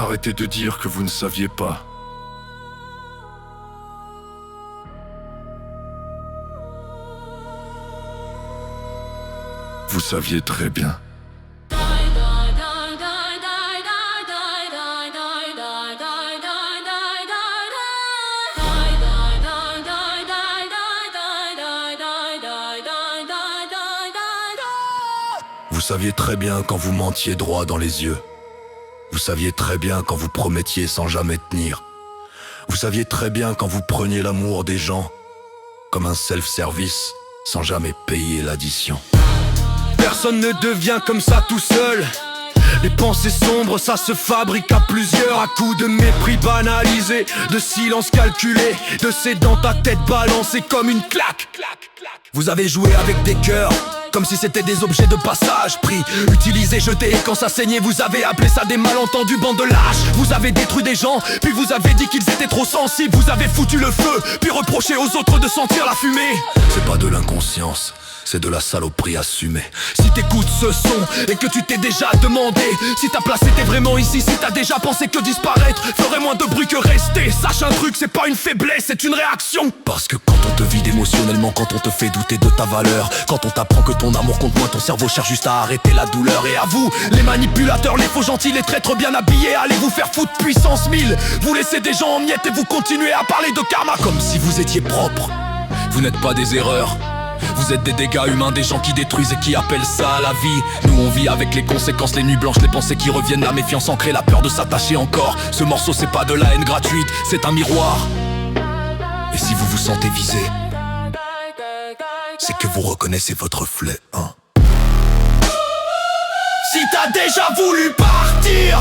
Arrêtez de dire que vous ne saviez pas. Vous saviez très bien. Vous saviez très bien quand vous mentiez droit dans les yeux. Vous saviez très bien quand vous promettiez sans jamais tenir. Vous saviez très bien quand vous preniez l'amour des gens comme un self-service sans jamais payer l'addition. Personne ne devient comme ça tout seul. Les pensées sombres, ça se fabrique à plusieurs, à coups de mépris banalisé, de silence calculé, de ces dans ta tête balancée comme une claque. Vous avez joué avec des cœurs, comme si c'était des objets de passage, pris, utilisés, jetés, et quand ça saignait, vous avez appelé ça des malentendus, bande de lâches. Vous avez détruit des gens, puis vous avez dit qu'ils étaient trop sensibles. Vous avez foutu le feu, puis reproché aux autres de sentir la fumée. C'est pas de l'inconscience, c'est de la saloperie assumée. Si t'écoutes ce son et que tu t'es déjà demandé si ta place était vraiment ici, si t'as déjà pensé que disparaître ferait moins de bruit que rester, sache un truc, c'est pas une faiblesse, c'est une réaction. Parce que quand on te vide émotionnellement, quand on te fait douter de ta valeur, quand on t'apprend que ton amour compte moins, ton cerveau cherche juste à arrêter la douleur. Et à vous, les manipulateurs, les faux gentils, les traîtres bien habillés, allez vous faire foutre puissance 1000. Vous laissez des gens en miettes et vous continuez à parler de karma comme si vous étiez propre. Vous n'êtes pas des erreurs, vous êtes des dégâts humains, des gens qui détruisent et qui appellent ça la vie. Nous on vit avec les conséquences, les nuits blanches, les pensées qui reviennent, la méfiance ancrée, la peur de s'attacher encore. Ce morceau c'est pas de la haine gratuite, c'est un miroir. Et si vous vous sentez visé, c'est que vous reconnaissez votre reflet, hein. Si t'as déjà voulu partir,